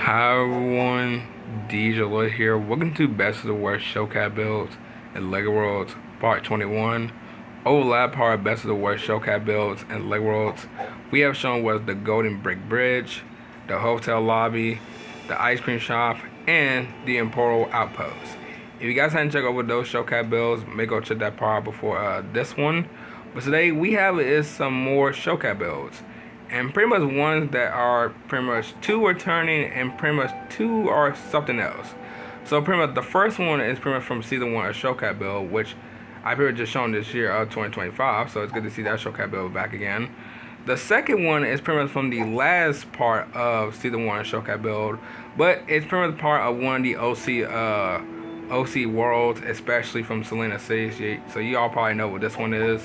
Hi everyone, DJ Lloyd here. Welcome to Best of the Worst Showcat Builds and LEGO Worlds Part 21. Overlap part Best of the Worst Showcat Builds and LEGO Worlds. We have shown was the Golden Brick Bridge, the hotel lobby, the ice cream shop, and the Imperial Outpost. If you guys hadn't checked over those Showcat builds, make go check that part out before this one. But today we have is some more Showcat builds. And pretty much ones that are pretty much two returning and pretty much two are something else. So pretty much the first one is pretty much from season 1 of Showcat build, which I pretty much just shown this year of 2025. So it's good to see that Showcat build back again. The second one is pretty much from the last part of season 1 of Showcat build, but it's pretty much part of one of the OC worlds, especially from Selena City. So you all probably know what this one is.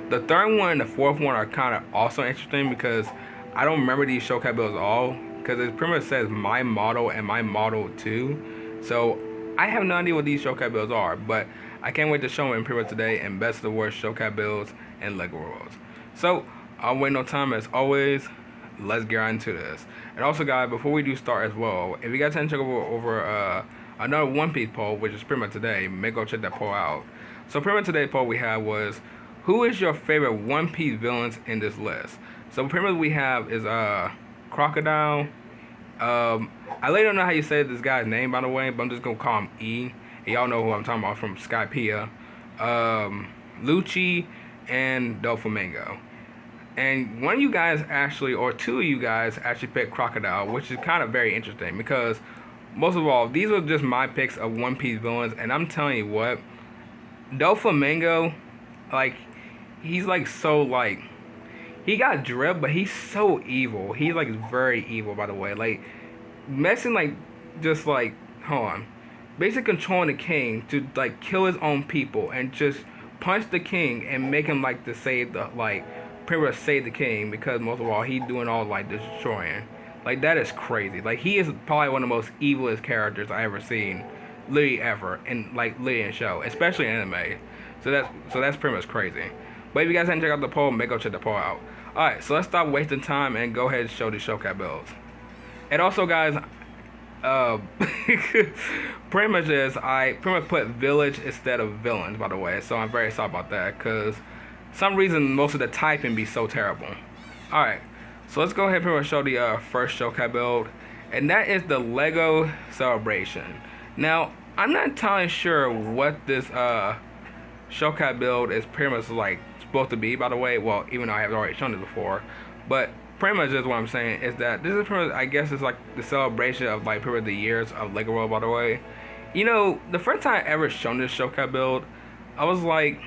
The third one and the fourth one are kind of also interesting because I don't remember these Showcat builds at all, because it pretty much says my model and my model 2. So I have no idea what these Showcat builds are, but I can't wait to show them in pretty much today and Best of the Worst Showcat builds and LEGO Worlds. So I'll wait no time as always. Let's get right into this. And also guys, before we do start as well, if you guys haven't checked over another One Piece poll, which is pretty much today, make go check that poll out. So pretty much today's poll we had was, who is your favorite One Piece villains in this list? So pretty much we have is Crocodile. I later don't know how you say this guy's name, by the way, but I'm just gonna call him E. And y'all know who I'm talking about from Skypiea. Lucci and Doflamingo. And one of you guys actually, or two of you guys actually picked Crocodile, which is kind of very interesting because most of all, these are just my picks of One Piece villains, and I'm telling you what, Doflamingo, like, he's like so like, he got drip, but he's so evil. He's like very evil, by the way. Like messing like just like hold on, basically controlling the king to like kill his own people and just punch the king and make him like to save the like pretty much save the king, because most of all he's doing all like destroying. Like that is crazy. Like he is probably one of the most evilest characters I ever seen, literally ever, in like literally in show, especially in anime. So that's pretty much crazy. But if you guys haven't checked out the poll, make go check the poll out. Alright, so let's stop wasting time and go ahead and show these Showcat builds. And also guys, pretty much is, I pretty much put village instead of villains, by the way. So I'm very sorry about that, because some reason most of the typing be so terrible. Alright, so let's go ahead and pretty much show the first Showcat build. And that is the LEGO Celebration. Now, I'm not entirely sure what this Showcat build is pretty much like supposed to be, by the way. Well, even though I have already shown it before, but pretty much just what I'm saying is that this is pretty much, I guess it's like the celebration of like pretty much the years of LEGO World, by the way. You know, the first time I ever shown this Showcat build, I was like,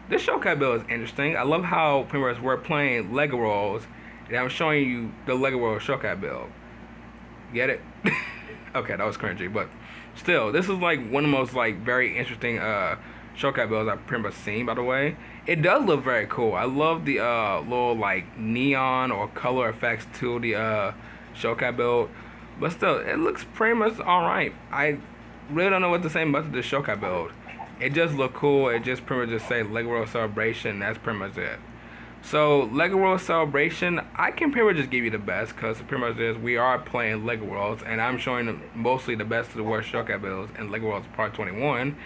this Showcat build is interesting. I love how pretty much we're playing LEGO Worlds and I'm showing you the LEGO World Showcat build. Get it? Okay, that was cringy, but still, this is like one of the most like very interesting Showcat builds I've pretty much seen, by the way. It does look very cool. I love the little like neon or color effects to the Showcat build, but still, it looks pretty much alright. I really don't know what to say much of the Showcat build. It just look cool. It just pretty much just say LEGO World Celebration. That's pretty much it. So LEGO World Celebration, I can pretty much just give you the best, because pretty much is we are playing LEGO Worlds, and I'm showing mostly the best of the worst Showcat builds in LEGO Worlds Part 21.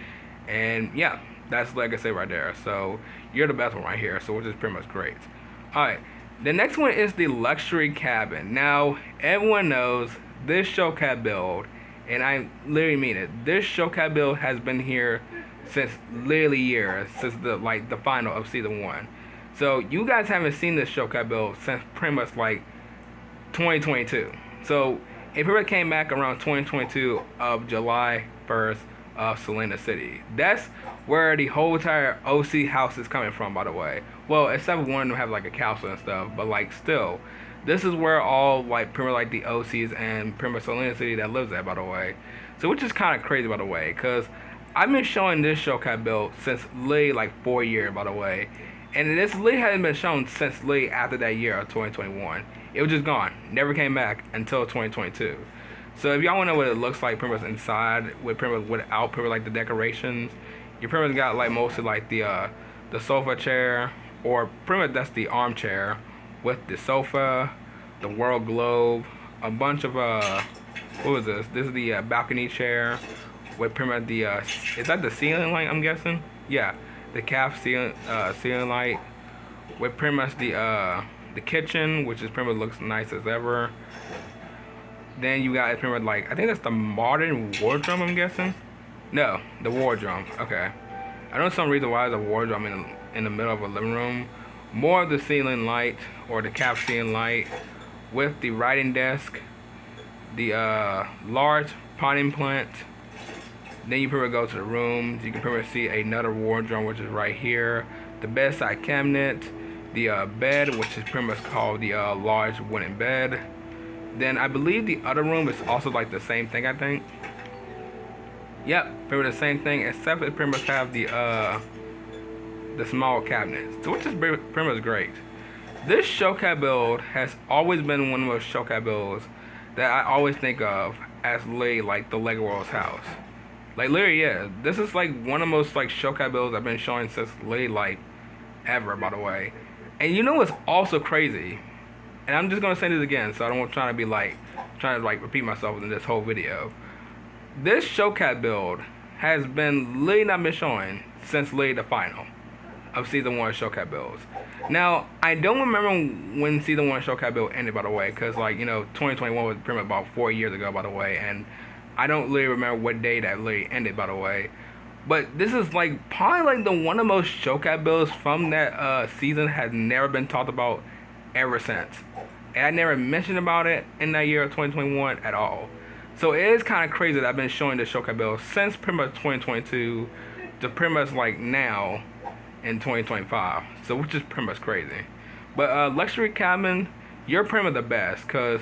And yeah, that's like I say right there. So you're the best one right here, so which is pretty much great. Alright, the next one is the luxury cabin. Now everyone knows this Showcat build, and I literally mean it, this Showcat build has been here since literally years, since the final of season 1. So you guys haven't seen this Showcat build since pretty much like 2022. So it pretty much came back around 2022 of July 1st of Selena City. That's where the whole entire OC house is coming from, by the way. Well, except one of them have like a castle and stuff, but like still, this is where all like pretty much like the OCs and pretty much Selena City that lives at, by the way. So which is kind of crazy, by the way, because I've been showing this Showcat build since literally like 4 years, by the way. And this literally hasn't been shown since literally after that year of 2021. It was just gone. Never came back until 2022. So if y'all want to know what it looks like pretty much inside, with pretty much without pretty much like the decorations, you pretty much got like mostly like the sofa chair, or pretty much that's the armchair with the sofa, the world globe, a bunch of what was this? This is the balcony chair with pretty much the is that the ceiling light? I'm guessing. Yeah, the calf ceiling light with pretty much the kitchen, which is pretty much looks nice as ever. Then you got pretty much like I think that's the modern wardrobe. I'm guessing. No, the wardrobe. Okay. I don't know some reason why there's a wardrobe in the middle of a living room. More of the ceiling light or the calf ceiling light with the writing desk, the large potting plant. Then you pretty much go to the rooms. You can pretty much see another wardrobe, which is right here. The bedside cabinet, the bed, which is pretty much called the large wooden bed. Then I believe the other room is also like the same thing. I think. Yep, pretty much the same thing, except it pretty much have the small cabinets, so which is pretty much great. This showcase build has always been one of those showcase builds that I always think of as like the Lego World's house. Like literally, yeah, this is like one of the most like showcase builds I've been showing since like ever, by the way. And you know what's also crazy? And I'm just gonna say this again, so I don't want trying to repeat myself in this whole video. This showcase build has been literally not been showing since literally the final of season 1 showcase builds. Now I don't remember when season 1 showcase build ended, by the way, because like 2021 was pretty much about 4 years ago, by the way, and I don't really remember what day that literally ended, by the way. But this is like probably like the one of the most showcase builds from that season has never been talked about ever since, and I never mentioned about it in that year of 2021 at all. So it is kind of crazy that I've been showing the showcase build since pretty much 2022 to pretty much like now in 2025. So which is pretty much crazy. But luxury cabin, you're pretty much the best, because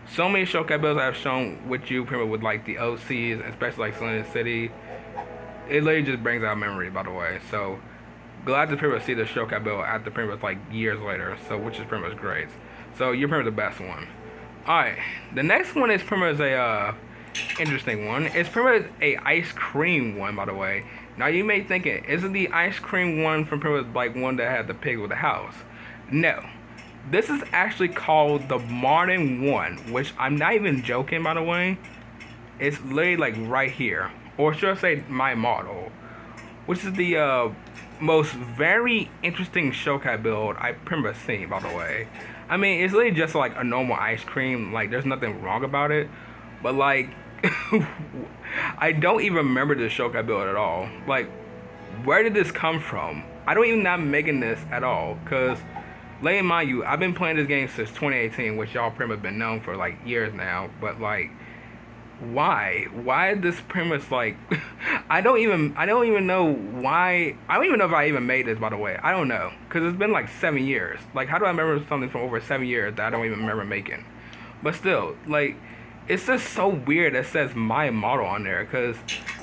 so many showcase builds I've shown with you pretty much with like the OCs, especially like Slender City. It literally just brings out memory, by the way. So glad to pretty much see the showcase build after pretty much like years later. So which is pretty much great. So you're pretty much the best one. Alright, the next one is pretty much a interesting one. It's pretty much a ice cream one, by the way. Now you may think it isn't the ice cream one from pretty much like one that had the pig with the house. No, this is actually called the modern one, which I'm not even joking, by the way. It's literally like right here, or should I say my model, which is the most very interesting showcase build I've pretty much seen, by the way. I mean, it's literally just like a normal ice cream. Like, there's nothing wrong about it. But, like, I don't even remember this showcase build at all. Like, where did this come from? I don't even not making this at all. Because, let me mind you, I've been playing this game since 2018, which y'all pretty much been known for, like, years now. But, like, why? Why is this pretty much like I don't even know why. I don't even know if I even made this, by the way. I don't know, because it's been like 7 years. Like, how do I remember something from over 7 years that I don't even remember making? But still, like, it's just so weird that it says my model on there, because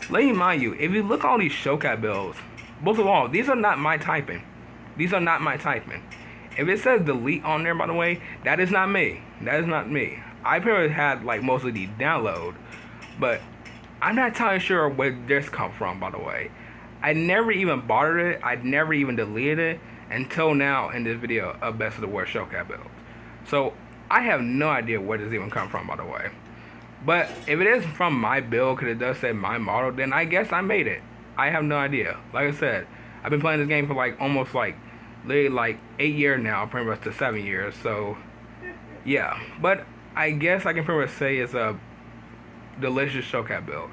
let me mind you, if you look at all these showcase builds, most of all, these are not my typing. These are not my typing. If it says delete on there, by the way, that is not me. That is not me. I probably had like mostly the download, but I'm not entirely sure where this come from, by the way. I never even bothered it. I never even deleted it until now in this video of Best of the Worst showcase builds. So I have no idea where this even come from, by the way. But if it is from my build, because it does say my model, then I guess I made it. I have no idea. Like I said, I've been playing this game for like almost like literally like 8 years now, pretty much to 7 years. So yeah, but I guess I can pretty much say it's a delicious showcase build.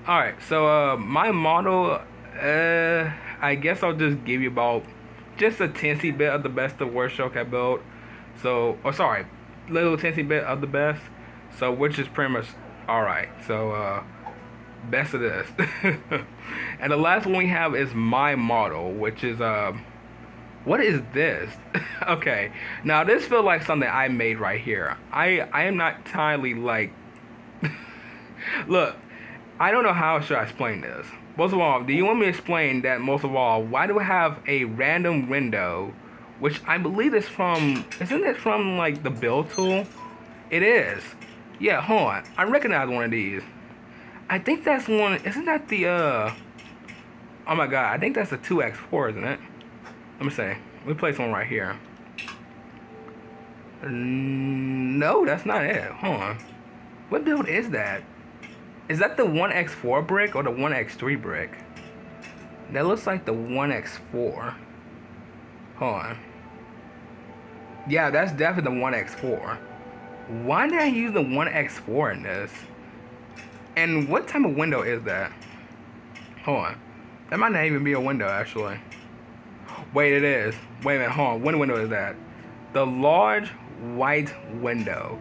Alright, so my model, I guess I'll just give you about just a teensy bit of the best of worst showcase build. So, or sorry, little teensy bit of the best. So, which is pretty much alright. So, best of this. And the last one we have is my model, which is what is this? Okay, now this feels like something I made right here. I am not entirely like look, I don't know how should I explain this. Most of all, do you want me to explain that most of all, why do I have a random window, which I believe is from, isn't it from like the build tool? It is. Yeah, hold on. I recognize one of these. I think that's one, isn't that the oh my god, I think that's the 2x4, isn't it? Let me see. Let me place one right here. No, that's not it. Hold on. What build is that? Is that the 1x4 brick or the 1x3 brick? That looks like the 1x4. Hold on. Yeah, that's definitely the 1x4. Why did I use the 1x4 in this? And what type of window is that? Hold on. That might not even be a window, actually. Wait, it is. Wait a minute, hold on. What window is that? The large white window.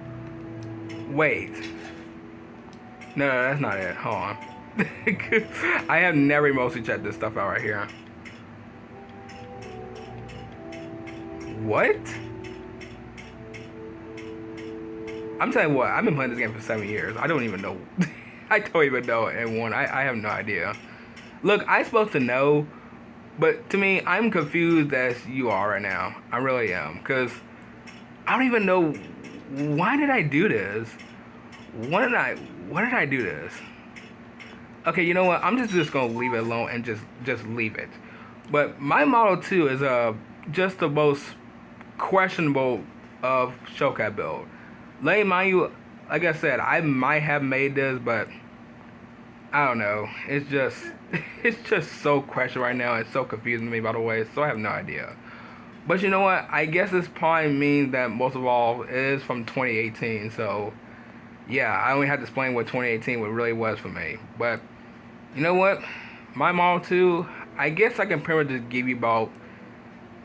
Wait. No, that's not it. Hold on. I have never mostly checked this stuff out right here. What? I'm telling you what, I've been playing this game for 7 years. I don't even know. I don't even know anyone. I have no idea. Look, I'm supposed to know, but to me, I'm confused as you are right now. I really am. Because I don't even know, why did I do this? Why did I do this? Okay, you know what? I'm just gonna leave it alone and just leave it. But my Model 2 is just the most questionable of Showcat build. Let me mind you, like I said, I might have made this, but I don't know. It's just so questionable right now. It's so confusing to me, by the way. So I have no idea. But you know what? I guess this probably means that most of all it is from 2018. So yeah, I only had to explain what 2018 really was for me. But you know what? My Model 2, I guess I can pretty much just give you about.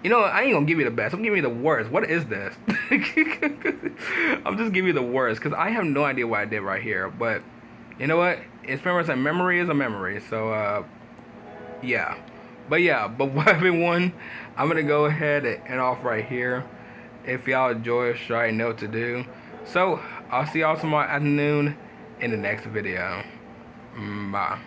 You know, I ain't gonna give you the best. I'm giving you the worst. What is this? I'm just giving you the worst because I have no idea what I did right here. But you know what? It's pretty much a memory is a memory. So yeah. But yeah. But everyone, I'm gonna go ahead and end off right here. If y'all enjoy it, sure I know what to do. So I'll see y'all tomorrow afternoon in the next video. Bye.